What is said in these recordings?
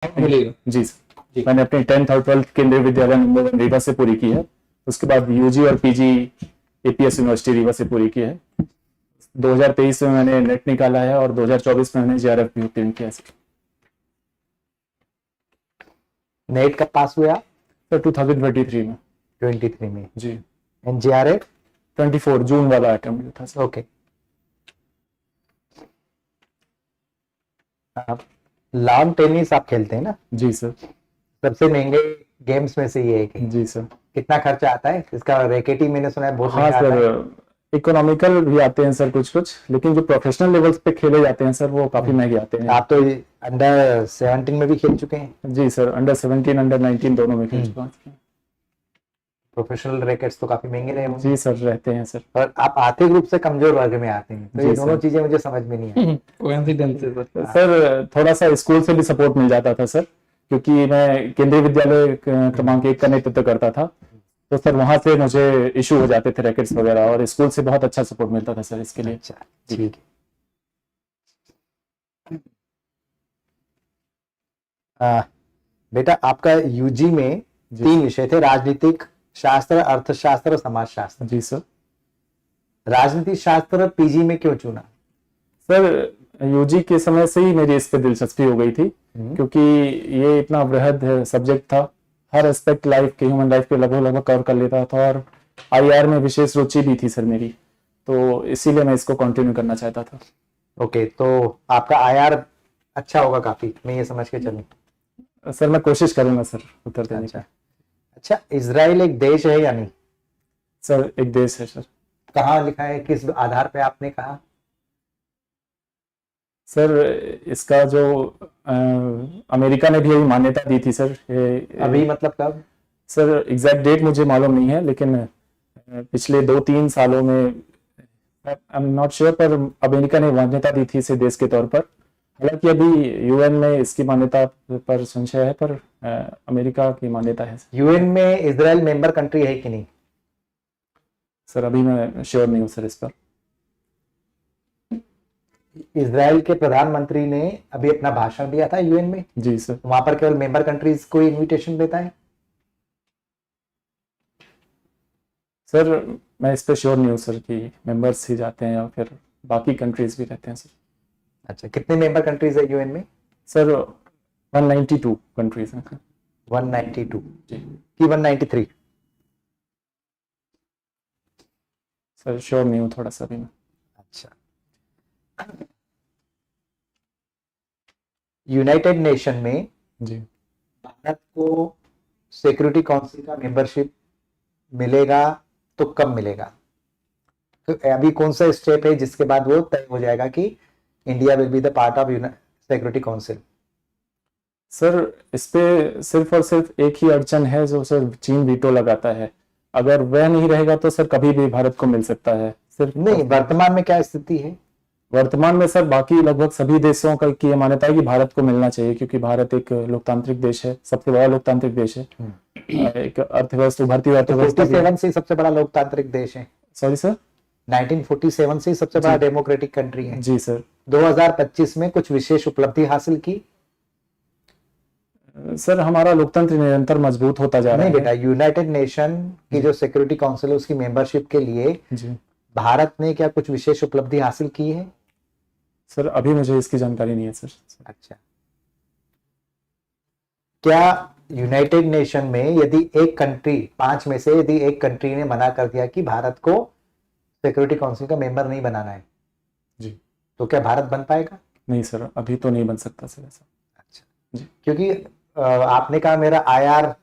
मिलेगा। जी सर। जी। मैंने अपनी 10th और 12th केंद्रीय विद्यालय नंबर 1 रीवा से पूरी की है। उसके बाद यूजी और पीजी एपीएस यूनिवर्सिटी रीवा से पूरी की है। 2023 में मैंने नेट निकाला है और 2024 में मैंने जेआरएफ भी उत्तीर्ण किया है नेट कब पास हुए आप? सर 2023 में। 23 में। जी। एनजीआरएफ 24 जून वाला अटेम्प्ट था सर। ओके। आप लॉन टेनिस आप खेलते हैं ना? जी सर। सबसे महंगे गेम्स में से ये एक है। जी सर। कितना खर्चा आता है इसका? रैकेट ही मैंने सुना है बहुत हाँ महंगा आता है। सर, इकोनॉमिकल भी आते हैं सर कुछ कुछ, लेकिन जो प्रोफेशनल लेवल्स पे खेले जाते हैं सर वो काफी महंगे आते हैं। आप तो अंडर 17 में भी खेल चुके हैं। जी सर, अंडर 17 अंडर 19 दोनों में खेल चुका हूँ। प्रोफेशनल रैकेट्स तो काफी महंगे रहे होंगे। जी सर, रहते हैं सर। और आप आर्थिक रूप से कमजोर वर्ग में आते हैं, तो ये जी दोनों सर। चीजें मुझे समझ में नहीं आई। कोइंसिडेंस है सर। सर थोड़ा सा स्कूल से भी सपोर्ट मिल जाता था सर, क्योंकि मैं केंद्रीय विद्यालय क्रमांक 1 का नेतृत्व करता था। तो सर वहां से मुझे इशू हो जाते थे रैकेट्स वगैरह, और स्कूल से बहुत अच्छा सपोर्ट मिलता था सर इसके लिए। अच्छा, ठीक है। बेटा आपका यूजी में जी 3 विषय थे, राजनीतिक शास्त्र, अर्थशास्त्र और समाजशास्त्र। जी सर। राजनीति शास्त्र पीजी में क्यों चुना? सर यूजी के समय से ही मेरी इस पे दिलचस्पी हो गई थी, क्योंकि ये इतना वृहद सब्जेक्ट था। हर एस्पेक्ट लाइफ के, ह्यूमन लाइफ के लगभग लगभग कवर कर लेता था, और आईआर में विशेष रुचि भी थी सर मेरी, तो इसीलिए मैं इसको कंटिन्यू करना चाहता था। ओके, तो आपका आईआर अच्छा होगा काफी, मैं ये समझ के चलूं। सर मैं कोशिश करूंगा सर उत्तर देने की। अच्छा, इजराइल एक देश है या नहीं? सर एक देश है सर। कहाँ लिखा है, किस आधार पे आपने कहा? सर इसका जो अमेरिका ने भी यही मान्यता दी थी सर। अभी मतलब कब? सर एग्जैक्ट डेट मुझे मालूम नहीं है, लेकिन पिछले 2-3 सालों में, आई एम नॉट श्योर, पर अमेरिका ने मान्यता दी थी इसे देश के तौर पर। हालांकि अभी यूएन में इसकी मान्यता पर संशय है, पर अमेरिका की मान्यता है। यूएन में इजराइल मेंबर कंट्री है कि नहीं? सर अभी मैं श्योर नहीं हूँ सर इस पर। इजराइल के प्रधानमंत्री ने अभी अपना भाषण दिया था यूएन में। जी सर। वहां पर केवल मेंबर कंट्रीज को इनविटेशन देता है। सर मैं इस पर श्योर नहीं हूँ सर कि मेंबर्स ही जाते हैं या फिर बाकी कंट्रीज भी रहते हैं सर। अच्छा, कितने मेंबर कंट्रीज है यूएन में? सर 192 कंट्रीज हैं। 192 जी। कि 193? सर श्योर नहीं हूँ थोड़ा सा भी मैं। अच्छा, यूनाइटेड नेशन में जी। भारत को सिक्योरिटी काउंसिल का मेंबरशिप मिलेगा तो कब मिलेगा? तो अभी कौन सा स्टेप है जिसके बाद वो तय हो जाएगा कि India will be the part of security council? Sir इस पे सिर्फ और सिर्फ एक ही अड़चन है, जो सर चीन वीटो लगाता है। अगर वह नहीं रहेगा तो सर कभी भी भारत को मिल सकता है। सिर्फ नहीं, वर्तमान में क्या स्थिति है? वर्तमान में सर बाकी लगभग सभी देशों का की मान्यता है कि भारत को मिलना चाहिए, क्योंकि भारत एक लोकतांत्रिक देश है, सबसे बड़ा लोकतांत्रिक देश है। एक अर्थव्यवस्था, उभरती हुई अर्थव्यवस्था 47 से सबसे बड़ा लोकतांत्रिक देश है। Sorry sir. 1947 से सबसे बड़ा डेमोक्रेटिक कंट्री है। जी सर। 2025 में कुछ विशेष उपलब्धि हासिल की? सर हमारा लोकतंत्र निरंतर मजबूत होता जा रहा है। नहीं बेटा, यूनाइटेड नेशन की जो सिक्योरिटी काउंसिल है उसकी मेंबरशिप के लिए जी भारत ने क्या कुछ विशेष उपलब्धि हासिल की है? सर अभी मुझे इसकी जानकारी नहीं है सर। अच्छा, क्या यूनाइटेड नेशन में यदि एक कंट्री, 5 में से यदि एक कंट्री ने मना कर दिया कि भारत को सिक्योरिटी काउंसिल का मेंबर नहीं बनाना है, जी, तो क्या भारत बन पाएगा? नहीं सर, अभी तो नहीं बन सकता सर ऐसा। अच्छा जी। क्योंकि आपने कहा मेरा आईआर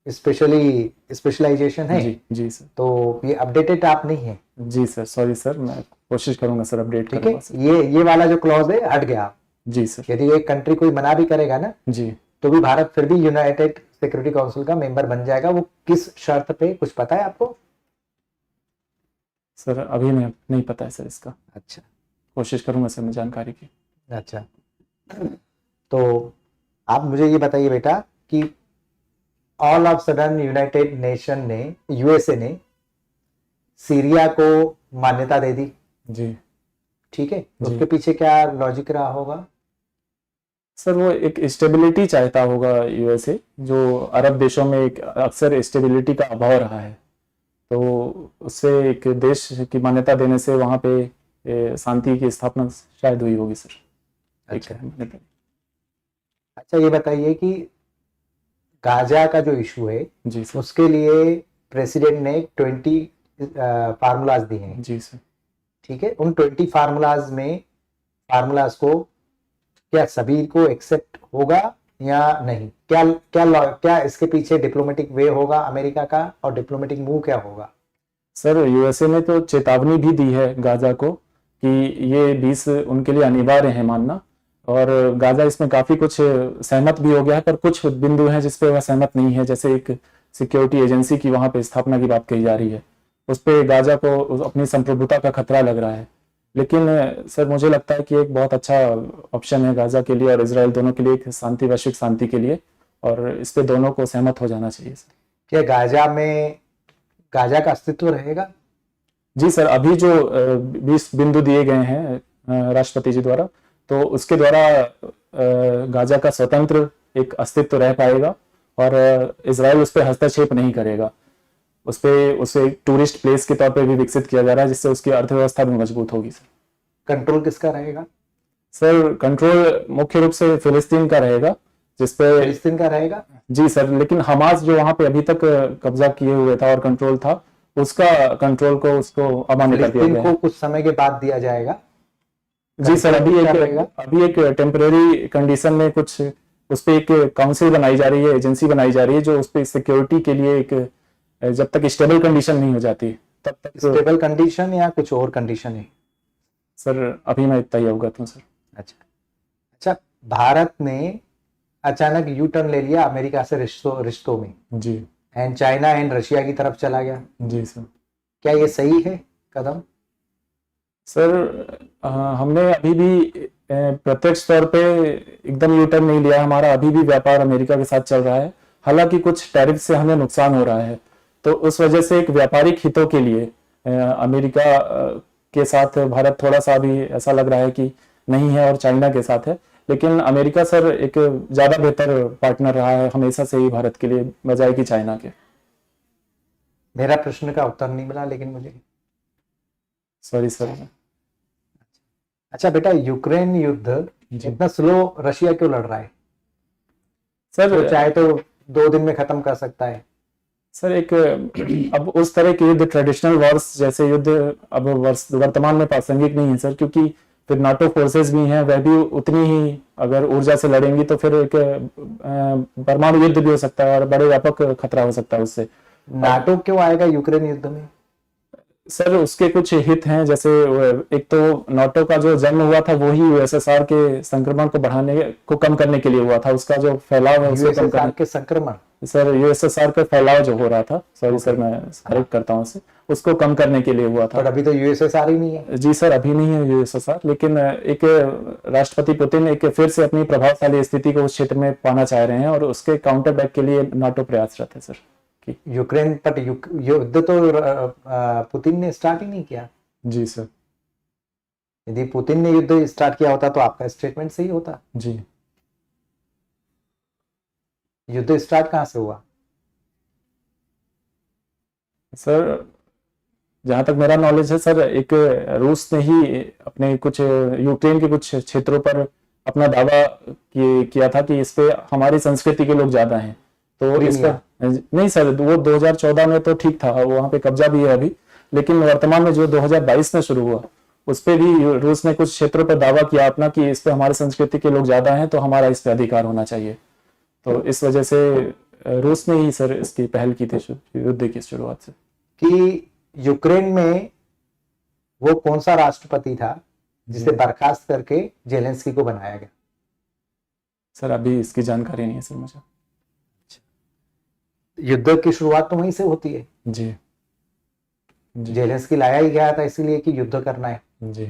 स्पेशली स्पेशलाइजेशन है। जी जी सर। तो ये अपडेटेड आप नहीं है। जी सर, सॉरी सर, मैं कोशिश करूंगा सर अपडेट ठीक है, करूंगा सर। ये वाला जो क्लॉज है हट गया। जी सर। यदि एक कंट्री कोई मना भी करेगा ना, जी, तो भी भारत फिर भी यूनाइटेड सिक्योरिटी काउंसिल का मेंबर बन जाएगा। वो किस शर्त पे, कुछ पता है आपको? सर अभी मैं नहीं पता है सर इसका। अच्छा, कोशिश करूंगा सर मैं जानकारी की। अच्छा, तो आप मुझे ये बताइए बेटा कि all of sudden United nation ने, यूएसए ने सीरिया को मान्यता दे दी। जी ठीक है, जी। उसके पीछे क्या लॉजिक रहा होगा? सर वो एक स्टेबिलिटी चाहता होगा यूएसए, जो अरब देशों में एक अक्सर स्टेबिलिटी का अभाव रहा है, तो उससे एक देश की मान्यता देने से वहाँ पे शांति की स्थापना शायद हुई होगी सर। अच्छा। मान्यता। अच्छा, ये बताइए कि गाजा का जो इशू है जी सर। उसके लिए प्रेसिडेंट ने 20 फार्मूलाज दिए हैं। जी सर। ठीक है, उन 20 फार्मूलाज को क्या सभी को एक्सेप्ट होगा या नहीं? क्या क्या क्या इसके पीछे डिप्लोमेटिक वे होगा अमेरिका का, और डिप्लोमेटिक मूव क्या होगा? सर यूएसए ने तो चेतावनी भी दी है गाजा को कि ये 20 उनके लिए अनिवार्य है मानना, और गाजा इसमें काफी कुछ सहमत भी हो गया है, पर कुछ बिंदु हैं जिस पे वह सहमत नहीं है, जैसे एक सिक्योरिटी एजेंसी की वहां पे स्थापना की बात कही जा रही है, उस पे गाजा को अपनी संप्रभुता का खतरा लग रहा है। लेकिन सर मुझे लगता है कि एक बहुत अच्छा ऑप्शन है गाजा के लिए और इजराइल दोनों के लिए, एक शांति, वैश्विक शांति के लिए, और इस पे दोनों को सहमत हो जाना चाहिए सर। क्या गाजा का अस्तित्व रहेगा? जी सर, अभी जो 20 बिंदु दिए गए हैं राष्ट्रपति जी द्वारा, तो उसके द्वारा गाजा का स्वतंत्र एक अस्तित्व रह पाएगा, और इजराइल उस पर हस्तक्षेप नहीं करेगा। उसे एक टूरिस्ट प्लेस के तौर पे भी विकसित किया जा रहा है, जिससे उसकी अर्थव्यवस्था भी मजबूत होगी सर। कंट्रोल किसका रहेगा? सर कंट्रोल मुख्य रूप से फिलिस्तीन का रहेगा, जिसपे फिलिस्तीन का रहेगा। जी सर, लेकिन हमास जो वहां पे अभी तक कब्जा किए हुए था और कंट्रोल था, उसका कंट्रोल को उसको अमान्य कर दिया फिलिस्तीन गया को है। कुछ समय के बाद दिया जाएगा। जी सर, रहेगा। अभी एक टेम्परेरी कंडीशन में कुछ उस पे एक काउंसिल बनाई जा रही है, एजेंसी बनाई जा रही है, जो उस पे सिक्योरिटी के लिए एक, जब तक स्टेबल कंडीशन नहीं हो जाती तब तक। स्टेबल कंडीशन या कुछ और कंडीशन है? सर अभी मैं इतना ही अवगत हूँ सर। अच्छा अच्छा, भारत ने अचानक यू टर्न ले लिया अमेरिका से रिश्तों में, जी। एंड चाइना एंड रशिया की तरफ चला गया। जी सर। क्या ये सही है कदम? सर हमने अभी भी प्रत्यक्ष तौर पे एकदम यू टर्न नहीं लिया, हमारा अभी भी व्यापार अमेरिका के साथ चल रहा है, हालांकि कुछ टैरिफ से हमें नुकसान हो रहा है, तो उस वजह से एक व्यापारिक हितों के लिए अमेरिका के साथ भारत थोड़ा सा भी ऐसा लग रहा है कि नहीं है, और चाइना के साथ है। लेकिन अमेरिका सर एक ज्यादा बेहतर पार्टनर रहा है हमेशा से ही भारत के लिए, बजाय कि चाइना के। मेरा प्रश्न का उत्तर नहीं मिला लेकिन मुझे। Sorry sir. अच्छा बेटा, यूक्रेन युद्ध इतना स्लो रशिया क्यों लड़ रहा है? सर तो चाहे तो 2 दिन में खत्म कर सकता है। सर एक अब उस तरह के युद्ध, ट्रेडिशनल वॉर्स जैसे युद्ध अब वर्तमान में प्रासंगिक नहीं है सर, क्योंकि फिर नाटो फोर्सेस भी हैं, वह भी उतनी ही अगर ऊर्जा से लड़ेंगी तो फिर एक परमाणु युद्ध भी हो सकता है और बड़े व्यापक खतरा हो सकता है उससे। नाटो क्यों आएगा यूक्रेन युद्ध में? सर उसके कुछ हित हैं, जैसे एक तो नाटो का जो जन्म हुआ था वो ही यूएसएसआर के संक्रमण को बढ़ाने को कम करने के लिए हुआ था, उसका जो फैलाव है उसको कम करने के संक्रमण, सर यूएसएसआर का फैलाव जो हो रहा था, सॉरी सर मैं करेक्ट करता हूँ उसे, उसको कम करने के लिए हुआ था। पर अभी तो यूएसएसआर ही नहीं है। जी सर, अभी नहीं है यूएसएसआर, लेकिन एक राष्ट्रपति पुतिन एक फिर से अपनी प्रभावशाली स्थिति को उस क्षेत्र में पाना चाह रहे हैं, और उसके काउंटर बैक के लिए नाटो प्रयासरत है सर। यूक्रेन पर युद्ध तो पुतिन ने स्टार्ट ही नहीं किया। जी सर। यदि पुतिन ने युद्ध स्टार्ट किया होता तो आपका स्टेटमेंट सही होता। जी। युद्ध स्टार्ट कहां से हुआ? सर जहां तक मेरा नॉलेज है सर, एक रूस ने ही अपने कुछ यूक्रेन के कुछ क्षेत्रों पर अपना दावा किया था कि इस पे हमारी संस्कृति के लोग ज्यादा हैं, तो इस पर नहीं सर, वो 2014 में तो ठीक था, वहां पे कब्जा भी है अभी, लेकिन वर्तमान में जो 2022 में शुरू हुआ उस पे भी रूस ने कुछ क्षेत्रों पर दावा किया अपना कि इस पे हमारी संस्कृति के लोग ज्यादा हैं, तो हमारा इस पे अधिकार होना चाहिए। तो इस वजह से रूस ने ही सर इसकी पहल की थी युद्ध की शुरुआत से। कि यूक्रेन में वो कौन सा राष्ट्रपति था जिसे बर्खास्त करके जेलेंस्की को बनाया गया? सर अभी इसकी जानकारी नहीं है सर मुझे। युद्ध की शुरुआत तो वहीं से होती है। जी। जेलेंस्की लाया ही गया था इसीलिए कि युद्ध करना है। जी।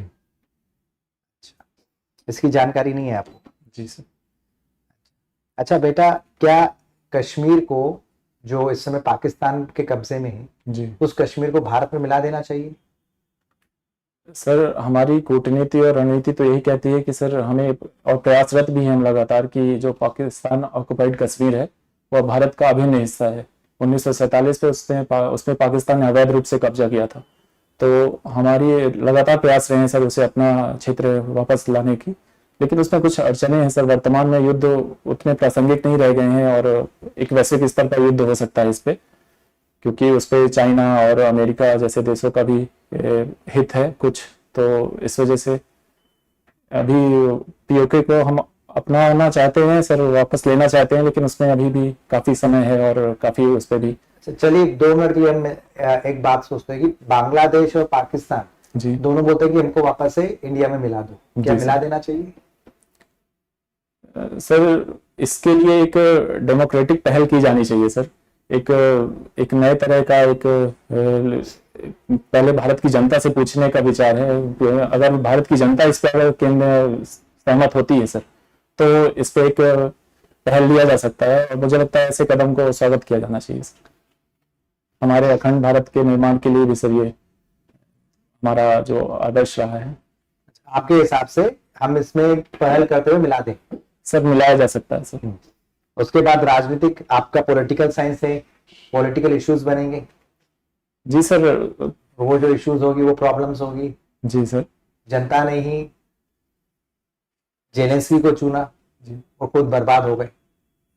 इसकी जानकारी नहीं है आपको? जी सर। अच्छा बेटा, क्या कश्मीर को जो इस समय पाकिस्तान के कब्जे में है, जी, उस कश्मीर को भारत में मिला देना चाहिए? सर हमारी कूटनीति और रणनीति तो यही कहती है कि सर हमें, और प्रयासरत भी हैं हम लगातार, कि जो पाकिस्तान ऑक्युपाइड कश्मीर है वह भारत का अभिन्न हिस्सा है। 1947 पे उसमें पाकिस्तान ने अवैध रूप से कब्जा किया था। तो हमारी लगातार प्रयास रहे हैं सर उसे अपना क्षेत्र वापस लाने की, लेकिन उसमें कुछ अड़चने हैं सर। वर्तमान में युद्ध उतने प्रासंगिक नहीं रह गए हैं और एक वैश्विक स्तर पर युद्ध हो सकता है इस पे, क्योंकि उस पर चाइना और अमेरिका जैसे देशों का भी हित है कुछ। तो इस वजह से अभी पीओके को हम अपनाना चाहते हैं सर, वापस लेना चाहते हैं, लेकिन उसमें अभी भी काफी समय है और काफी उस पर भी। चलिए 2 मिनट के लिए हम एक बात सोचते हैं कि बांग्लादेश और पाकिस्तान जी दोनों बोलते हैं कि हमको वापस से इंडिया में मिला दो, क्या जी मिला सर। देना चाहिए? सर इसके लिए एक डेमोक्रेटिक पहल की जानी चाहिए सर। एक नए तरह का पहले भारत की जनता से पूछने का विचार है। अगर भारत की जनता इस पर केंद्र सहमत होती है सर, तो इस पे एक पहल लिया जा सकता है और मुझे लगता है ऐसे कदम को स्वागत किया जाना चाहिए सर। हमारे अखंड भारत के निर्माण के लिए भी सर ये हमारा जो आदर्श रहा है। आपके हिसाब से हम इसमें पहल करते हुए मिला दें? सर मिलाया जा सकता है सर। उसके बाद राजनीतिक, आपका पॉलिटिकल साइंस है, पॉलिटिकल इश्यूज बनेंगे। जी सर। वो जो इश्यूज होगी वो प्रॉब्लम्स होगी। जी सर। जनता ने ही जेलेंस्की को चुना, वो खुद बर्बाद हो गए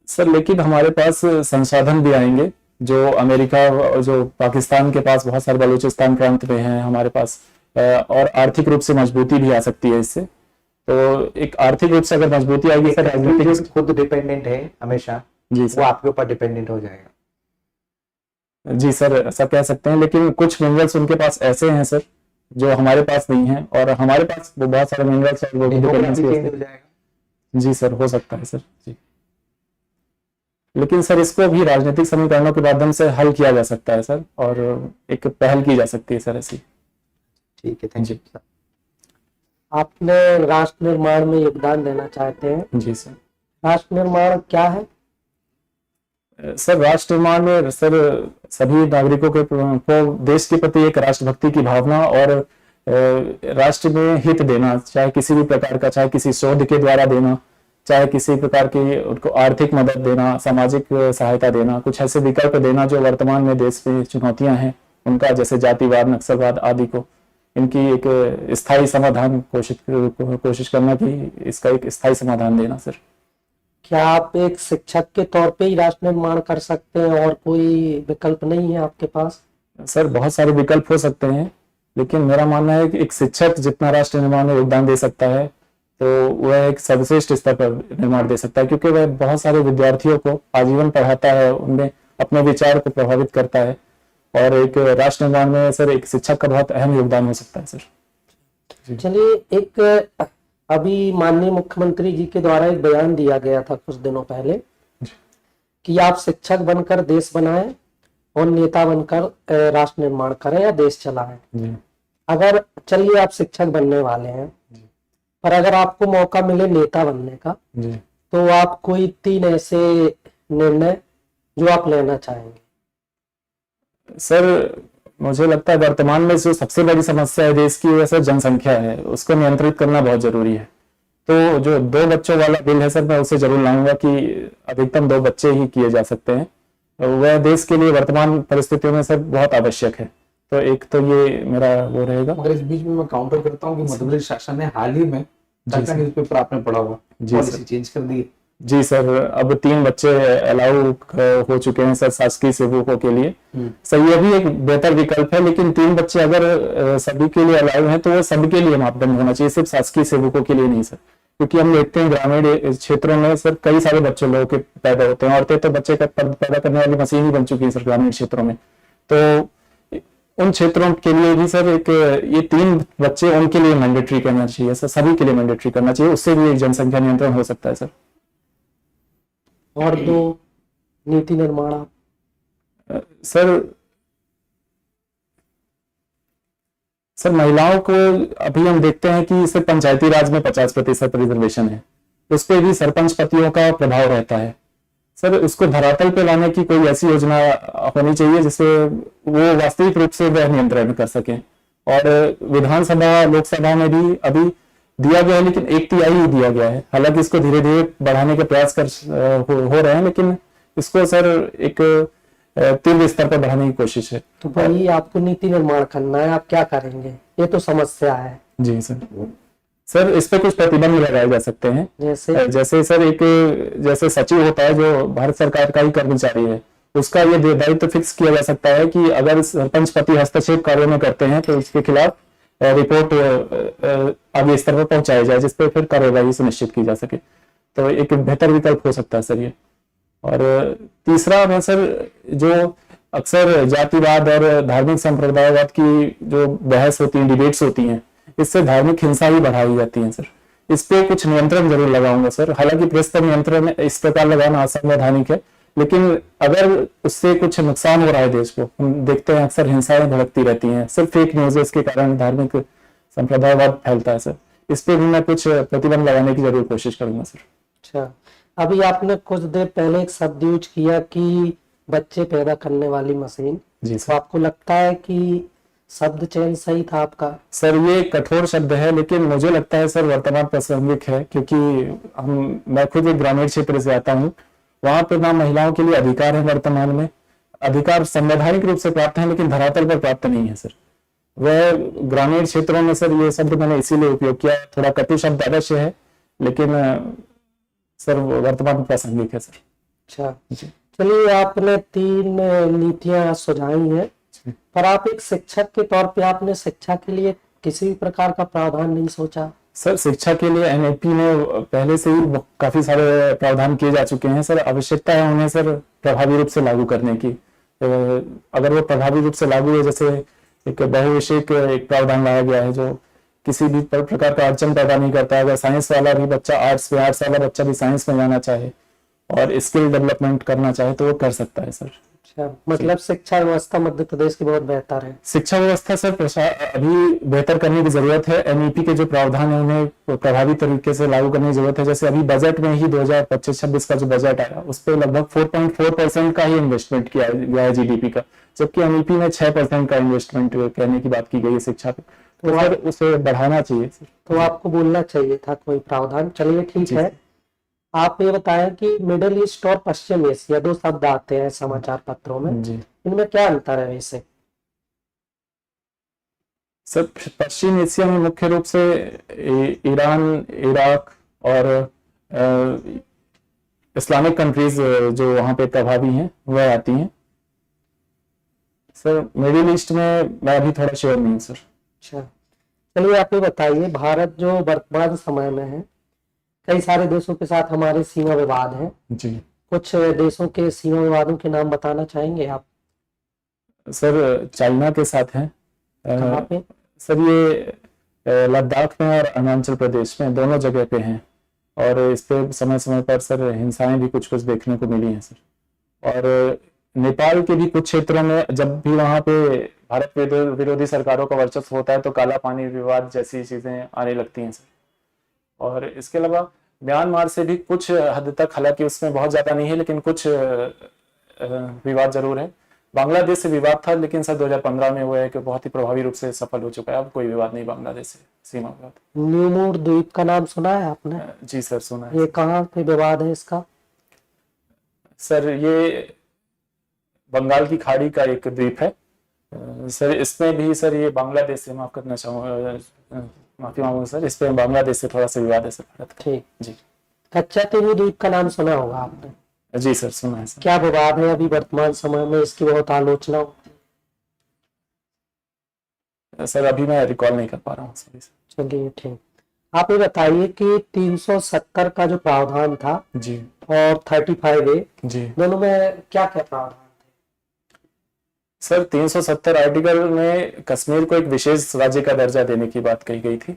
सर, लेकिन हमारे पास संसाधन भी आएंगे जो अमेरिका और जो पाकिस्तान के पास बहुत सारे बलूचिस्तान प्रांत में हैं हमारे पास, और आर्थिक रूप से मजबूती भी आ सकती है इससे। तो एक आर्थिक रूप से अगर मजबूती आएगी सर, राजनीतिक खुद डिपेंडेंट है हमेशा, जी वो सर। आपके ऊपर डिपेंडेंट हो जाएगा। जी सर ऐसा कह सकते हैं, लेकिन कुछ मिनरल्स उनके पास ऐसे हैं सर जो हमारे पास नहीं है, और हमारे पास वो बहुत सारे मिनरल्स और वो डेमोक्रेसी dependency चेंज हो जाएगा। जी सर हो सकता है सर जी। लेकिन सर इसको भी राजनीतिक समीकरणों के माध्यम से हल किया जा सकता है सर, और एक पहल की जा सकती है सर ऐसी। ठीक है, थैंक यू। आपने राष्ट्र निर्माण में योगदान देना चाहते हैं, जी सर। राष्ट्र निर्माण क्या है? सर राष्ट्र निर्माण में सर सभी नागरिकों को देश के प्रति एक राष्ट्रभक्ति की भावना और राष्ट्र में हित देना, चाहे किसी भी प्रकार का, चाहे किसी शोध के द्वारा देना, चाहे किसी प्रकार की उनको आर्थिक मदद देना, सामाजिक सहायता देना, कुछ ऐसे विकल्प देना जो वर्तमान में देश में चुनौतियां हैं उनका, जैसे जातिवाद, नक्सलवाद आदि को, इनकी एक स्थायी समाधान कोशिश करना कि इसका एक स्थायी समाधान देना सर। क्या आप एक शिक्षक के तौर पे ही राष्ट्र निर्माण कर सकते हैं और कोई विकल्प नहीं है आपके पास? सर बहुत सारे विकल्प हो सकते हैं, लेकिन मेरा मानना है कि एक शिक्षक जितना राष्ट्र निर्माण में योगदान दे सकता है तो वह एक सर्वश्रेष्ठ स्तर पर निर्माण दे सकता है, क्योंकि वह बहुत सारे विद्यार्थियों को आजीवन पढ़ाता है, उनमें अपने विचार को प्रभावित करता है, और एक राष्ट्र निर्माण में सर एक शिक्षक का बहुत अहम योगदान हो सकता है सर। चलिए, एक अभी माननीय मुख्यमंत्री जी के द्वारा एक बयान दिया गया था कुछ दिनों पहले कि आप शिक्षक बनकर देश बनाएं और नेता बनकर राष्ट्र निर्माण करें या देश चलाएं। अगर चलिए आप शिक्षक बनने वाले हैं, पर अगर आपको मौका मिले नेता बनने का, तो आप कोई 3 ऐसे निर्णय जो आप लेना चाहेंगे? सर मुझे लगता है वर्तमान में जो सबसे बड़ी समस्या है देश की, वैसे जनसंख्या है, उसको नियंत्रित करना बहुत जरूरी है। तो जो 2 बच्चों वाला बिल है सर, मैं उसे जरूर लाऊंगा कि अधिकतम 2 बच्चे ही किए जा सकते हैं, वह देश के लिए वर्तमान परिस्थितियों में सर बहुत आवश्यक है। तो एक तो ये मेरा वो रहेगा। मगर इस बीच में मैं काउंटर करता हूँ कि मध्य प्रदेश शासन ने हाल ही में न्यूज़पेपर आपने पढ़ा हुआ, पॉलिसी चेंज कर दी। जी सर, अब 3 बच्चे अलाउ हो चुके हैं सर शासकीय सेवकों के लिए। सर ये भी एक बेहतर विकल्प है, लेकिन 3 बच्चे अगर सभी के लिए अलाउ हैं तो वो सभी के लिए मापदंड होना चाहिए, सिर्फ शासकीय सेवकों के लिए नहीं सर। क्योंकि हम देखते हैं ग्रामीण क्षेत्रों में सर कई सारे बच्चे लोगों के पैदा होते हैं, औरतें तो बच्चे का पैदा करने वाली मशीन ही बन चुकी है सर ग्रामीण क्षेत्रों में। तो उन क्षेत्रों के लिए भी सर एक ये 3 बच्चे उनके लिए मैंडेटरी करना चाहिए सर, सभी के लिए मैंडेटरी करना चाहिए, उससे भी एक जनसंख्या नियंत्रण हो सकता है सर। और 2 नीति निर्माण सर महिलाओं को अभी हम देखते हैं कि सिर्फ पंचायती राज में 50% रिजर्वेशन है, उस पर भी सरपंच पतियों का प्रभाव रहता है सर। उसको धरातल पे लाने की कोई ऐसी योजना होनी चाहिए जिससे वो वास्तविक रूप से वह नियंत्रण कर सकें, और विधानसभा लोकसभा में भी अभी दिया गया है, लेकिन 1/3 ही दिया गया है। हालांकि इसको धीरे धीरे बढ़ाने के प्रयास हो रहे हैं, लेकिन इसको सर एक तीव्र स्तर पर बढ़ाने की कोशिश है। तो भाई आपको नीति निर्माण करना है, आप क्या करेंगे? ये तो समस्या है। जी सर इस पे कुछ प्रतिबंध लगाए जा सकते हैं। जैसे सर एक जैसे सचिव होता है जो भारत सरकार का ही कर्मचारी है, उसका ये दायित्व फिक्स किया जा सकता है कि अगर सरपंच पति हस्तक्षेप कार्य में करते हैं तो उसके खिलाफ रिपोर्ट आगे स्तर पर पहुंचाई जाए, जिसपे फिर कार्यवाही सुनिश्चित की जा सके। तो एक बेहतर विकल्प हो सकता है सर ये। और तीसरा में सर जो अक्सर जातिवाद और धार्मिक संप्रदायवाद की जो बहस होती है, डिबेट्स होती हैं, इससे धार्मिक हिंसा भी बढ़ाई जाती है सर। इस पे कुछ नियंत्रण जरूर लगाऊंगा सर। हालांकि प्रेस पर नियंत्रण इस प्रकार लगाना असंवैधानिक है, लेकिन अगर उससे कुछ नुकसान हो रहा है देश को, हम देखते हैं अक्सर हिंसाएं भड़कती रहती हैं, सिर्फ फेक न्यूज़ के कारण धार्मिक संप्रदायवाद फैलता है सर। इस पे भी मैं कुछ प्रतिबंध लगाने की जरूर कोशिश करूंगा सर। अच्छा, अभी आपने कुछ देर पहले एक शब्द यूज किया कि बच्चे पैदा करने वाली मशीन। जी तो सर। आपको लगता है कि शब्द चयन सही था आपका? सर ये कठोर शब्द है, लेकिन मुझे लगता है सर वर्तमान प्रासंगिक है, क्योंकि मैं खुद एक ग्रामीण क्षेत्र से आता हूँ। वहां पे ना महिलाओं के लिए अधिकार है, वर्तमान में अधिकार संवैधानिक रूप से प्राप्त है, लेकिन धरातल पर प्राप्त नहीं है सर। वह ग्रामीण क्षेत्रों में सर ये शब्द मैंने इसीलिए उपयोग किया, थोड़ा कटु शब्द अवश्य है, लेकिन सर वर्तमान प्रासंगिक है सर। अच्छा, चलिए आपने 3 नीतियां सुझाई हैं, पर आप एक शिक्षक के तौर पे आपने शिक्षा के लिए किसी भी प्रकार का प्रावधान नहीं सोचा? सर शिक्षा के लिए एनईपी में पहले से ही काफी सारे प्रावधान किए जा चुके हैं सर। आवश्यकता है उन्हें सर प्रभावी रूप से लागू करने की। अगर वो प्रभावी रूप से लागू है, जैसे एक बहुविषयक एक प्रावधान लाया गया है जो किसी भी प्रकार का अड़चन पैदा नहीं करता। अगर साइंस वाला भी बच्चा आर्ट्स वाला बच्चा भी साइंस में जाना चाहे और स्किल डेवलपमेंट करना चाहे तो वो कर सकता है सर। अच्छा, मतलब शिक्षा व्यवस्था मध्य प्रदेश की बहुत बेहतर है। शिक्षा व्यवस्था सर अभी बेहतर करने की जरूरत है। एनईपी के जो प्रावधान है उन्हें प्रभावी तरीके से लागू करने की जरूरत है। जैसे अभी बजट में ही 2025-26 का जो बजट आया उस पर लगभग 4.4% का ही इन्वेस्टमेंट किया गया है जीडीपी का, जबकि एनईपी में 6% का इन्वेस्टमेंट करने की बात की गई है शिक्षा पे। तो सर उसे बढ़ाना चाहिए सर। तो आपको बोलना चाहिए था कोई प्रावधान। चलिए ठीक है, आप ये बताएं कि मिडिल ईस्ट और पश्चिम एशिया 2 शब्द आते हैं समाचार पत्रों में, इनमें क्या अंतर है वैसे? सर पश्चिम एशिया में मुख्य रूप से ईरान, इराक और इस्लामिक कंट्रीज जो वहां पे प्रभावी हैं वह आती हैं सर। मिडिल ईस्ट में मैं अभी थोड़ा श्योर नहीं हूँ सर। अच्छा, चलिए आप ये बताइए, भारत जो वर्तमान समय में है, कई सारे देशों के साथ हमारे सीमा विवाद हैं जी। कुछ देशों के सीमा विवादों के नाम बताना चाहेंगे आप? सर चाइना के साथ हैं। कहाँ पे? सर ये लद्दाख में और अरुणाचल प्रदेश में दोनों जगह पे हैं, और इस पे समय समय पर सर हिंसाएं भी कुछ कुछ देखने को मिली हैं सर। और नेपाल के भी कुछ क्षेत्रों में जब भी वहां पे भारत विरोधी सरकारों का वर्चस्व होता है तो काला पानी विवाद जैसी चीजें आने लगती हैं सर। और इसके अलावा म्यांमार से भी कुछ हद तक, हालांकि उसमें बहुत ज्यादा नहीं है लेकिन कुछ विवाद जरूर है। बांग्लादेश से विवाद था लेकिन सर 2015 में हुआ है कि बहुत ही प्रभावी रूप से सफल हो चुका है। अब कोई विवाद नहीं बांग्लादेश से सीमा विवाद। न्यूमोर द्वीप का नाम सुना है आपने? जी सर सुना है। ये कहाँ पे विवाद है इसका? सर ये बंगाल की खाड़ी का एक द्वीप है सर। इसमें भी सर ये बांग्लादेश से, माफ करना चाहूंगा, माफी मांगूंगा सर, इस पे बांग्लादेश से थोड़ा सा विवाद है सर भारत का। ठीक जी। कच्चा तेलू द्वीप का नाम सुना होगा आपने? जी सर सुना है सर। क्या विवाद है अभी वर्तमान समय में? इसकी बहुत आलोचना होती है। सर अभी मैं रिकॉल नहीं कर पा रहा हूँ सर। चलिए ठीक, आप ये बताइए कि 370 का जो प्रावधान था जी और 35A जी दोनों में क्या क्या प्रावधान थे? सर 370 आर्टिकल में कश्मीर को एक विशेष राज्य का दर्जा देने की बात कही गई थी,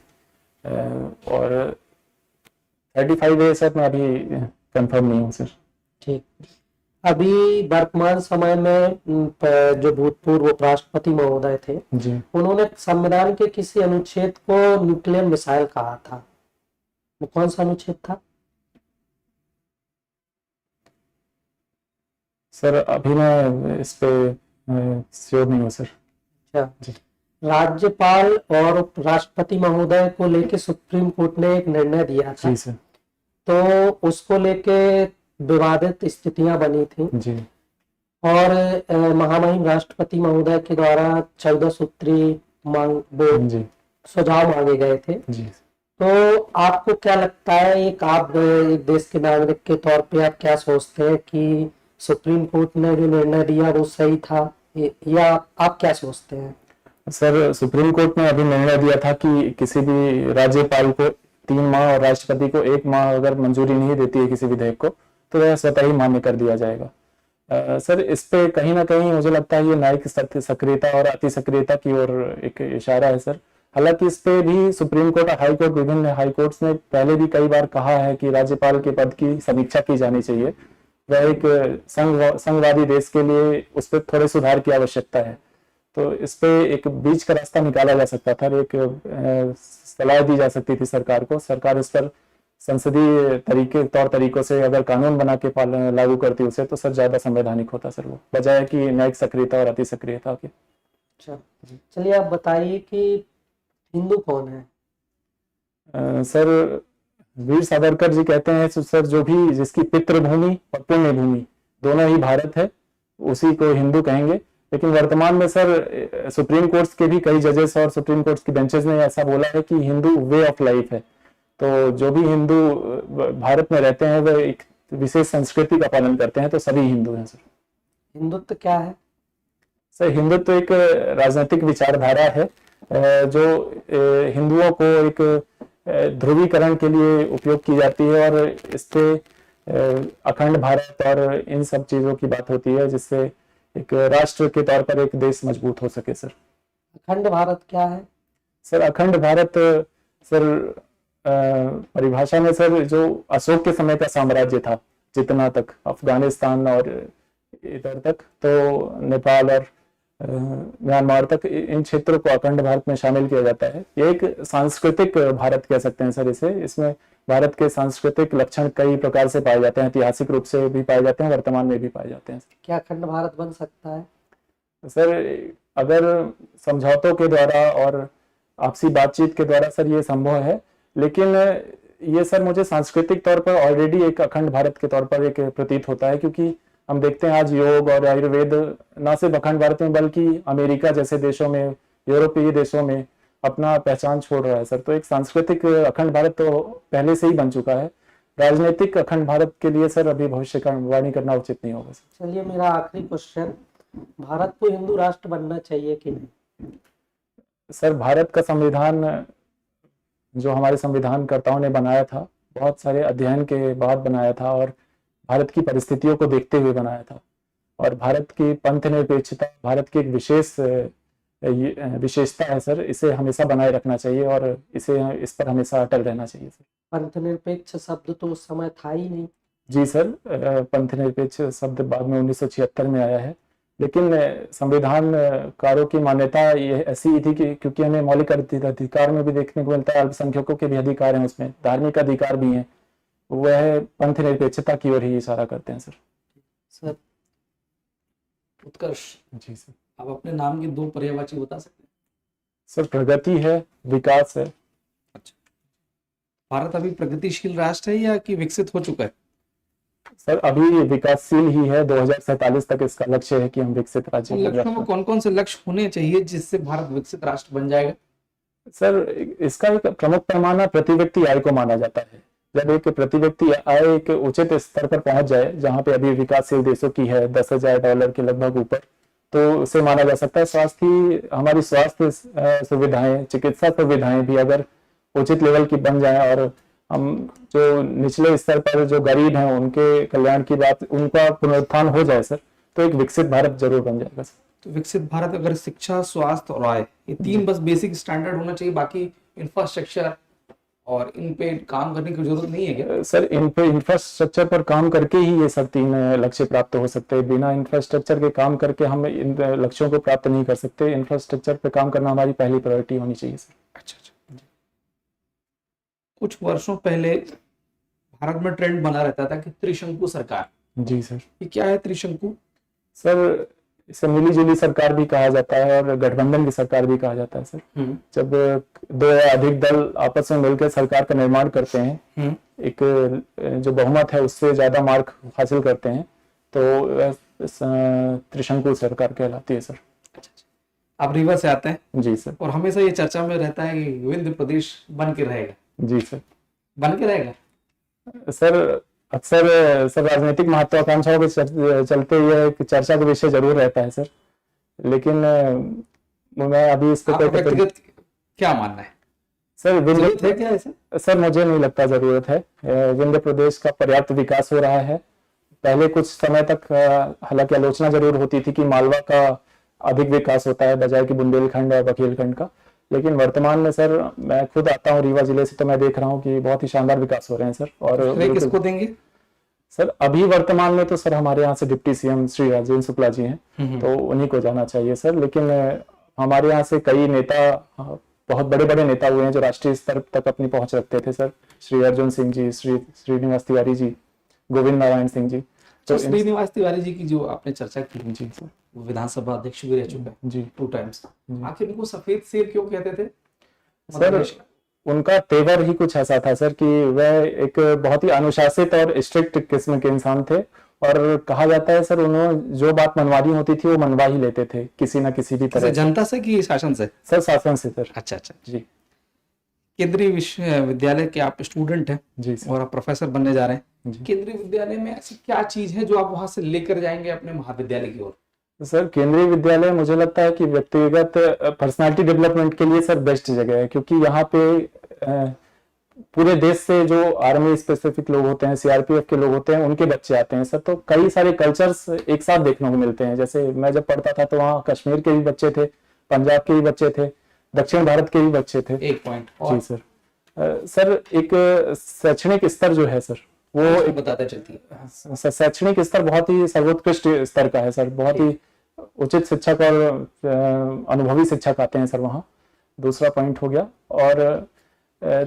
और 35A सर मैं अभी कंफर्म नहीं हूँ सर। ठीक, अभी वर्तमान समय में जो भूतपूर्व उपराष्ट्रपति महोदय थे जी, उन्होंने संविधान के किसी अनुच्छेद को न्यूक्लियर मिसाइल कहा था, वो कौन सा अनुच्छेद था? सर अभी मैं इस पे श्योर नहीं हूँ सर। अच्छा, जी। राज्यपाल और राष्ट्रपति महोदय को लेके सुप्रीम कोर्ट ने एक निर्णय दिया था, जी सर। तो उसको लेके विवादित स्थितियां बनी थी जी और महामहिम राष्ट्रपति महोदय के द्वारा 14 सूत्री मांग वो जी सुझाव मांगे गए थे। जी। तो आपको क्या लगता है, आप एक देश के नागरिक के तौर पे आप क्या सोचते हैं कि सुप्रीम कोर्ट ने जो निर्णय दिया वो सही था, या आप क्या सोचते हैं? सर, सुप्रीम कोर्ट ने अभी निर्णय दिया था कि किसी भी राज्यपाल को 3 माह और राष्ट्रपति को 1 माह अगर मंजूरी नहीं देती है किसी विधेयक को, तो वह स्वतः ही मान्य कर दिया जाएगा। सर, इस पे कहीं ना कहीं मुझे लगता है ये न्यायिक सक्रियता और अति सक्रियता की ओर एक इशारा है सर। हालांकि इस पे भी सुप्रीम कोर्ट और हाई कोर्ट, विभिन्न हाई कोर्ट्स ने पहले भी कई बार कहा है कि राज्यपाल के पद की समीक्षा की जानी चाहिए। वह एक संघवादी देश के लिए उस पर थोड़े सुधार की आवश्यकता है। तो इस पे एक बीच का रास्ता निकाला जा सकता था, एक सलाह दी जा सकती थी सरकार को। सरकार इस पर संसदीय तौर तरीकों से अगर कानून बना के लागू करती उसे, तो सर ज्यादा संवैधानिक होता सर, वो बजाय कि न्यायिक सक्रियता और अति सक्रियता के। अच्छा, चलिए आप बताइए कि हिंदू कौन है? सर, वीर सावरकर जी कहते हैं सर, जो भी जिसकी पितृभूमि और पुण्य भूमि दोनों ही भारत है, उसी को हिंदू कहेंगे। लेकिन वर्तमान में सर सुप्रीम कोर्ट के भी कई जजेस और सुप्रीम कोर्ट की बेंचेस ने ऐसा बोला है कि हिंदू वे ऑफ लाइफ है। तो जो भी हिंदू भारत में रहते हैं वह एक विशेष संस्कृति का पालन करते हैं, तो सभी हिंदू हैं सर। हिंदुत्व क्या है? सर, हिंदुत्व एक राजनीतिक विचारधारा है जो हिंदुओं को एक ध्रुवीकरण के लिए उपयोग की जाती है, और इससे अखंड भारत और इन सब चीजों की बात होती है, जिससे एक राष्ट्र के तौर पर एक देश मजबूत हो सके सर। अखंड भारत क्या है? सर, अखंड भारत सर परिभाषा में सर जो अशोक के समय का साम्राज्य था, जितना तक अफगानिस्तान और इधर तक, तो नेपाल और म्यांमार तक, इन क्षेत्रों को अखंड भारत में शामिल किया जाता है। ये एक सांस्कृतिक भारत कह सकते हैं सर इसे। इसमें भारत के सांस्कृतिक लक्षण कई प्रकार से पाए जाते हैं, ऐतिहासिक रूप से भी पाए जाते हैं, वर्तमान में भी पाए जाते हैं। क्या अखंड भारत बन सकता है? सर, अगर समझौतों के द्वारा और आपसी बातचीत के द्वारा सर ये संभव है, लेकिन ये सर मुझे सांस्कृतिक तौर पर ऑलरेडी एक अखंड भारत के तौर पर एक प्रतीत होता है, क्योंकि हम देखते हैं आज योग और आयुर्वेद न सिर्फ अखंड भारत में बल्कि अमेरिका जैसे देशों में, यूरोपीय देशों में अपना पहचान छोड़ रहा है सर। तो एक सांस्कृतिक अखंड भारत तो पहले से ही बन चुका है। राजनीतिक अखंड भारत के लिए सर अभी भविष्यवाणी करना उचित नहीं होगा सर। चलिए, मेरा आखिरी क्वेश्चन, भारत को हिंदू राष्ट्र बनना चाहिए कि नहीं? सर, भारत का संविधान जो हमारे संविधानकर्ताओं ने बनाया था, बहुत सारे अध्ययन के बाद बनाया था और भारत की परिस्थितियों को देखते हुए बनाया था, और भारत की पंथ निरपेक्षता भारत की एक विशेषता है सर। इसे हमेशा बनाए रखना चाहिए और इस पर हमेशा अटल रहना चाहिए सर। पंथ निरपेक्ष शब्द तो उस समय था ही नहीं। जी सर, पंथ निरपेक्ष शब्द बाद में 1976 में आया है, लेकिन संविधान कारों की मान्यता ये ऐसी ही थी कि क्योंकि हमें मौलिक अधिकार में भी देखने को मिलता है, अल्पसंख्यकों के भी अधिकार हैं, उसमें धार्मिक अधिकार भी हैं, वह पंथ निरपेक्षता की ओर ही इशारा करते हैं सर। सर, उत्कर्ष जी सर। आप अपने नाम की 2 पर्यायवाची बता सकते हैं? सर, प्रगति है, विकास है। अच्छा, भारत अभी प्रगतिशील राष्ट्र है या कि विकसित हो चुका है? सर, अभी विकासशील ही है। 2047 तक इसका लक्ष्य है कि हम विकसित राज्य बन लक्ष्यों में जाएं। कौन कौन से लक्ष्य होने चाहिए जिससे भारत विकसित राष्ट्र बन जाएगा? सर, इसका एक प्रमुख पैमाना प्रति व्यक्ति आय को माना जाता है। जब एक प्रति व्यक्ति आय एक उचित स्तर पर पहुंच जाए, जहां पे अभी विकासशील देशों की है $10,000 के लगभग ऊपर, तो उसे माना जा सकता है हमारी स्वास्थ्य सुविधाएं, चिकित्सा सुविधाएं भी अगर उचित लेवल की बन जाए, और हम जो निचले स्तर पर जो गरीब हैं उनके कल्याण की बात, उनका पुनरुत्थान हो जाए सर, तो एक विकसित भारत जरूर बन जाएगा सर। तो विकसित भारत अगर शिक्षा, स्वास्थ्य और आय, ये 3 बस बेसिक स्टैंडर्ड होना चाहिए, बाकी इंफ्रास्ट्रक्चर और इन पे काम करने की जरूरत नहीं है क्या? सर, इन पे इंफ्रास्ट्रक्चर पर काम करके ही ये सब 3 लक्ष्य प्राप्त हो सकते हैं। बिना इंफ्रास्ट्रक्चर के काम करके हम इन लक्ष्यों को प्राप्त नहीं कर सकते। इंफ्रास्ट्रक्चर पे काम करना हमारी पहली प्रायोरिटी होनी चाहिए सर। अच्छा। कुछ वर्षों पहले भारत में ट्रेंड बना रहता था कि त्रिशंकु सरकार। जी सर। ये क्या है त्रिशंकु? सर, इसे मिली-जुली सरकार भी कहा जाता है और गठबंधन की सरकार भी कहा जाता है सर। जब दो या अधिक दल आपस में मिलकर सरकार का निर्माण करते हैं, एक जो बहुमत है उससे ज्यादा मार्क हासिल करते हैं, तो त्रिशंकु सरकार कहलाती है सर। आप रीवा से आते हैं जी सर। और हमेशा ये चर्चा में रहता है कि विंध्य प्रदेश बन के रहेगा, जी सर। बन के रहेगा सर अक्सर सर राजनीतिक महत्वाकांक्षाओं के चलते ये एक चर्चा का विषय जरूर रहता है सर, लेकिन मैं अभी इस आपका पे व्यक्तिगत क्या मानना है? सर जरूरत है क्या ऐसा? सर मुझे नहीं लगता जरूरत है। विंध्य प्रदेश का पर्याप्त विकास हो रहा है। पहले कुछ समय तक हालांकि आलोचना जरूर होती थी कि मालवा का अधिक विकास होता है बजाय कि बुंदेलखंड और बघेलखंड का, लेकिन वर्तमान में सर मैं खुद आता हूँ रीवा जिले से, तो मैं देख रहा हूँ कि बहुत ही शानदार विकास हो रहे हैं सर। और किसको देंगे सर? अभी वर्तमान में तो सर हमारे यहाँ से डिप्टी सीएम श्री राजेंद्र शुक्ला जी हैं, तो उन्हीं को जाना चाहिए सर। लेकिन हमारे यहाँ से कई नेता, बहुत बड़े बड़े नेता हुए हैं जो राष्ट्रीय स्तर तक अपनी पहुंच रखते थे सर। श्री अर्जुन सिंह जी, श्री श्रीनिवास तिवारी जी, गोविंद नारायण सिंह जी। तो श्रीनिवास तिवारी जी की जो आपने चर्चा की, जी सर, वो विधानसभा अध्यक्ष भी रह चुके हैं जी 2 टाइम्स। आखिर उनको सफेद शेर क्यों कहते थे? सर उनका तेवर ही कुछ ऐसा था सर कि वह एक बहुत ही अनुशासित और स्ट्रिक्ट किस्म के इंसान थे, और कहा जाता है सर उन्होंने जो बात मनवानी होती थी वो मनवा ही लेते थे किसी ना किसी भी तरह। जनता से कि शासन से? सर शासन से सर। अच्छा अच्छा जी। केंद्रीय विश्वविद्यालय के आप स्टूडेंट हैं जी सर। और आप प्रोफेसर बनने जा रहे हैं। जी। केंद्रीय विद्यालय में ऐसी क्या चीज है जो आप वहां से लेकर जाएंगे अपने महाविद्यालय की ओर? सर केंद्रीय विद्यालय मुझे लगता है कि व्यक्तिगत पर्सनालिटी डेवलपमेंट के लिए सर बेस्ट जगह है, क्योंकि यहाँ पे पूरे देश से जो आर्मी स्पेसिफिक लोग होते हैं, सीआरपीएफ के लोग होते हैं, उनके बच्चे आते हैं सर। तो कई सारे कल्चर्स एक साथ देखने को मिलते हैं। जैसे मैं जब पढ़ता था तो वहाँ कश्मीर के भी बच्चे थे, पंजाब के भी बच्चे थे, दक्षिण भारत के भी बच्चे थे। एक पॉइंट जी सर। सर एक शैक्षणिक स्तर जो है सर वो बताते चलती है। शैक्षणिक स्तर बहुत ही सर्वोत्कृष्ट स्तर का है सर। बहुत ही उचित शिक्षक और अनुभवी शिक्षक आते हैं सर वहाँ। दूसरा पॉइंट हो गया। और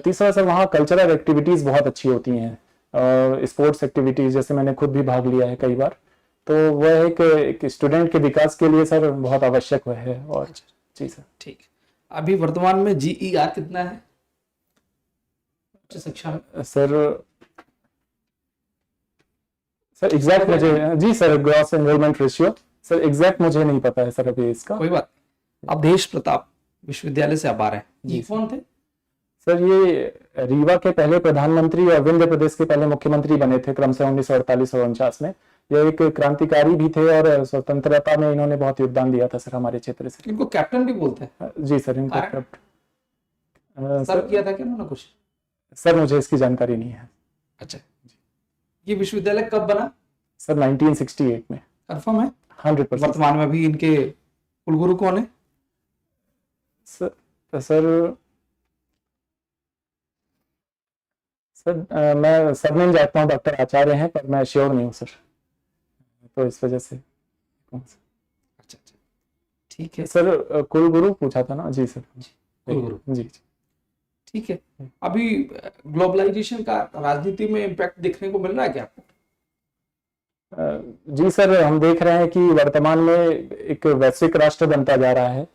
तीसरा सर वहाँ कल्चरल एक्टिविटीज बहुत अच्छी होती हैं, स्पोर्ट्स एक्टिविटीज जैसे मैंने खुद भी भाग लिया है कई बार, तो वह एक स्टूडेंट के विकास के लिए सर बहुत आवश्यक है। और जी सर। ठीक। अभी वर्तमान में GER कितना है उच्च शिक्षा में? सर एग्जैक्ट मुझे, जी sir, gross enrolment ratio sir exact मुझे नहीं पता है सर अभी इसका। कोई बात। अवधेश प्रताप विश्वविद्यालय से आप आ रहे हैं, जी कौन थे? सर ये रीवा के पहले प्रधानमंत्री और विंध्य प्रदेश के पहले मुख्यमंत्री बने थे क्रमशः 1948 और 49 में। यह एक क्रांतिकारी भी थे और स्वतंत्रता में इन्होंने बहुत योगदान दिया था सर हमारे क्षेत्र से। इनको कैप्टन भी बोलते हैं? जी सर, इनको सर किया था क्या उन्होंने कुछ? सर मुझे इसकी जानकारी नहीं है। अच्छा। ये विश्वविद्यालय कब बना? सर 1968 में। कंफर्म है? 100%। वर्तमान में भी इनके कुलगुरु कौन है? सर मैं सरनेम जानता हूँ, डॉक्टर आचार्य हैं, पर मैं श्योर नहीं हूँ सर, तो इस वजह से। अच्छा अच्छा, ठीक है सर। कुलगुरु पूछा था ना? जी सर, कुलगुरु। जी। ठीक है। अभी ग्लोबलाइजेशन का राजनीति में इम्पैक्ट देखने को मिल रहा है क्या आपको? जी सर, हम देख रहे हैं कि वर्तमान में एक वैश्विक राष्ट्र बनता जा रहा है।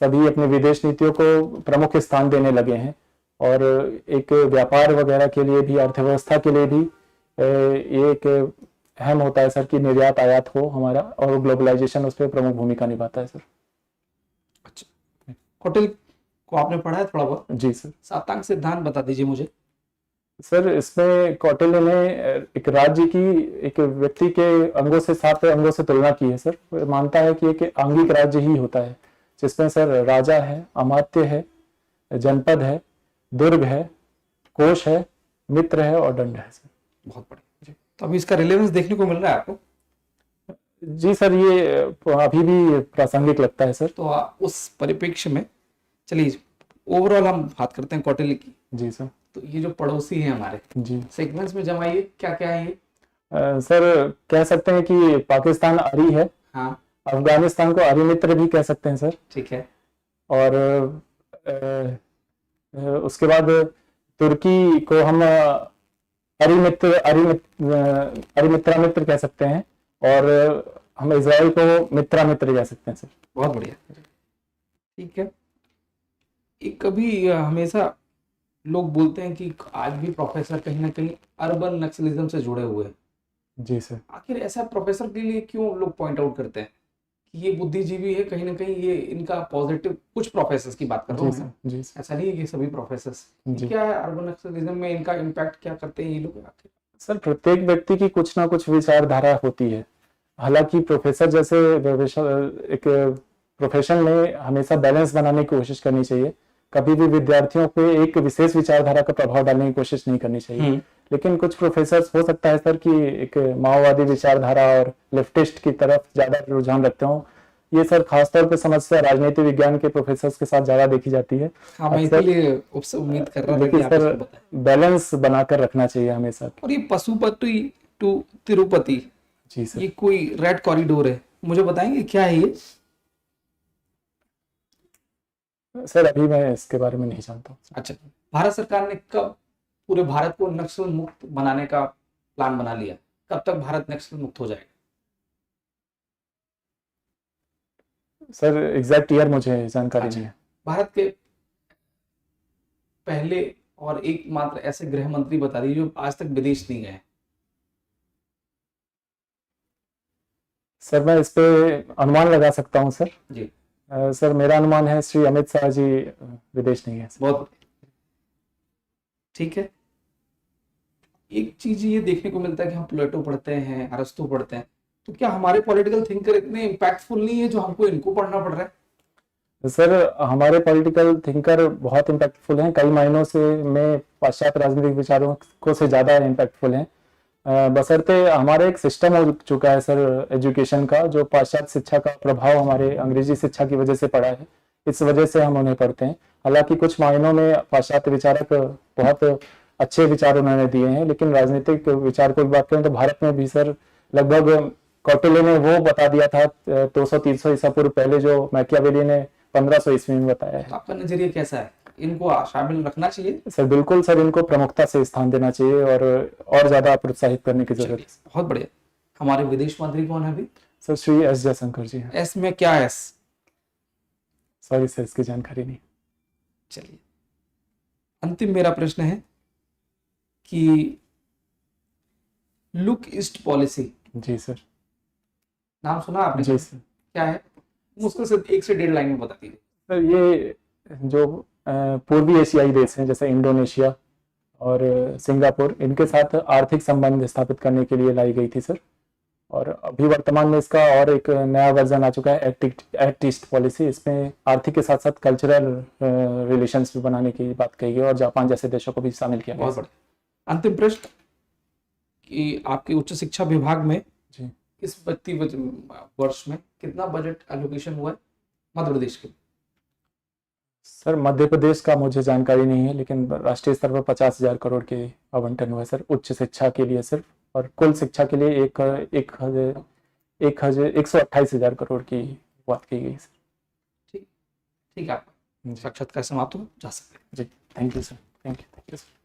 सभी अपनी विदेश नीतियों को प्रमुख स्थान देने लगे हैं, और एक व्यापार वगैरह के लिए भी, अर्थव्यवस्था के लिए भी ये एक अहम होता है सर कि निर्यात आयात हो हमारा, और ग्लोबलाइजेशन उस पर प्रमुख भूमिका निभाता है सर। अच्छा, होटल को आपने पढ़ा है थोड़ा बहुत? जी सर। साप्तांग सिद्धांत बता दीजिए मुझे। सर इसमें कौटिल्य ने एक राज्य की, एक व्यक्ति के अंगों से 7 अंगों से तुलना की है सर। वो मानता है कि एक आंगिक राज्य ही होता है जिसमें सर राजा है, अमात्य है, जनपद है, दुर्ग है, कोष है, मित्र है और दंड है सर। बहुत बढ़िया। तो अभी इसका रिलेवेंस देखने को मिल रहा है आपको? जी सर, ये अभी भी प्रासंगिक लगता है सर। तो उस परिप्रेक्ष्य में चलिए ओवरऑल हम बात करते हैं कौटिल्य की। जी सर। तो ये जो पड़ोसी हैं हमारे, जी, सेगमेंट्स में जमाइए, क्या क्या है ये? सर कह सकते हैं कि पाकिस्तान आरी है। हाँ। अफगानिस्तान को आरी मित्र भी कह सकते हैं सर। ठीक है। और उसके बाद तुर्की को हम अरिमित्रा मित्र कह सकते हैं। और हम इजराइल को मित्र कह सकते हैं सर। बहुत बढ़िया, ठीक है। एक कभी हमेशा लोग बोलते हैं कि आज भी प्रोफेसर कहीं ना कहीं अर्बन नक्सलिज्म से जुड़े हुए हैं। जी सर। आखिर ऐसा प्रोफेसर के लिए क्यों लोग पॉइंट आउट करते हैं कि ये बुद्धिजीवी है, कहीं ना कहीं ये इनका पॉजिटिव, कुछ प्रोफेसर्स की बात कर रहा जी हूँ सर। मैं, जी सर। ऐसा नहीं है कि सभी प्रोफेसर्स। जी क्या है अर्बन नक्सलिज्म में इनका इम्पैक्ट, क्या करते हैं ये लोग आखिर? सर, प्रत्येक व्यक्ति की कुछ ना कुछ विचारधारा होती है। हालांकि प्रोफेसर जैसे एक प्रोफेशन में हमेशा बैलेंस बनाने की कोशिश करनी चाहिए। कभी भी विद्यार्थियों पे एक विशेष विचारधारा का प्रभाव डालने की कोशिश नहीं करनी चाहिए। लेकिन कुछ प्रोफेसर्स हो सकता है सर कि एक माओवादी विचारधारा और लेफ्टिस्ट की तरफ ज्यादा रुझान रखते हो। ये सर खासतौर पे समस्या राजनीति विज्ञान के प्रोफेसर्स के साथ ज्यादा देखी जाती है। हाँ, मैं अक्सर- इसलिए उससे उम्मीद कर रहा था कि लेकिन आप इसको सर बताएं। बैलेंस बनाकर रखना चाहिए हमेशा। और ये पशुपति टू तिरुपति, जी सर। ये कोई रेड कॉरिडोर है, मुझे बताएंगे क्या है ये? सर अभी मैं इसके बारे में नहीं जानता हूँ। अच्छा, भारत सरकार ने कब पूरे भारत को नक्सल मुक्त बनाने का प्लान बना लिया? कब तक भारत नक्सल मुक्त हो जाएगा? सर एग्जैक्ट ईयर मुझे जानकारी अच्छा। नहीं है। भारत के पहले और एकमात्र ऐसे गृह मंत्री बता दीजिए जो आज तक विदेश नहीं गए। सर मैं इस पे अनुमान लगा सकता हूँ सर। जी, सर मेरा अनुमान है श्री अमित शाह जी विदेश नहीं गए। बहुत ठीक है। एक चीज ये देखने को मिलता है कि हम प्लेटो पढ़ते हैं, अरस्तु पढ़ते हैं, तो क्या हमारे पॉलिटिकल थिंकर इतने इम्पैक्टफुल नहीं है जो हमको इनको पढ़ना पड़ रहा है? सर हमारे पॉलिटिकल थिंकर बहुत इम्पैक्टफुल हैं, कई मायनों से में पाश्चात्य राजनीतिक विचारों को से ज़्यादा इम्पैक्टफुल हैं। बशर्ते हमारे एक सिस्टम हो चुका है सर एजुकेशन का, जो पाश्चात्य शिक्षा का प्रभाव हमारे अंग्रेजी शिक्षा की वजह से पड़ा है, इस वजह से हम उन्हें पढ़ते हैं। हालांकि कुछ मायनों में पाश्चात्य विचारक बहुत अच्छे विचार उन्होंने दिए हैं, लेकिन राजनीतिक विचार को बात करें तो भारत में भी सर लगभग कौटिल्य ने वो बता दिया था 200-300 ईसा पूर्व पहले जो मैकियावेली ने 1500 ईस्वी में बताया है। तो आपका नजरिया कैसा है? इनको शामिल रखना चाहिए? सर बिल्कुल सर, इनको प्रमुखता से स्थान देना चाहिए और ज्यादा प्रोत्साहित करने की जरूरत है। बहुत बढ़िया। हमारे विदेश मंत्री कौन है अभी? सर श्री एस जयशंकर जी हैं। एस में क्या एस? सॉरी सर, इसकी जानकारी नहीं। चलिए, अंतिम मेरा प्रश्न है कि लुक ईस्ट पॉलिसी, जी सर। नाम सुना आपने? जी सर। क्या है? मुश्किल से 1 से 1.5 लाइन में बता दीजिए। सर ये जो पूर्वी एशियाई देश हैं जैसे इंडोनेशिया और सिंगापुर, इनके साथ आर्थिक संबंध स्थापित करने के लिए लाई गई थी सर। और अभी वर्तमान में इसका और एक नया वर्जन आ चुका है, एक्ट ईस्ट पॉलिसी। इसमें आर्थिक के साथ साथ कल्चरल रिलेशंस भी बनाने की बात कही गई और जापान जैसे देशों को भी शामिल किया गया। बहुत बढ़िया। अंतिम प्रश्न कि आपके उच्च शिक्षा विभाग में जी इस वित्तीय वर्ष में कितना बजट एलोकेशन हुआ है मध्य प्रदेश के? सर मध्य प्रदेश का मुझे जानकारी नहीं है, लेकिन राष्ट्रीय स्तर पर 50,000 करोड़ के आवंटन हुआ है सर उच्च शिक्षा के लिए सिर्फ, और कुल शिक्षा के लिए 128,000 करोड़ की बात की गई सर। ठीक है, आपका साक्षात्कार समाप्त हो, जा सकते हैं। जी thank you sir. Thank you sir.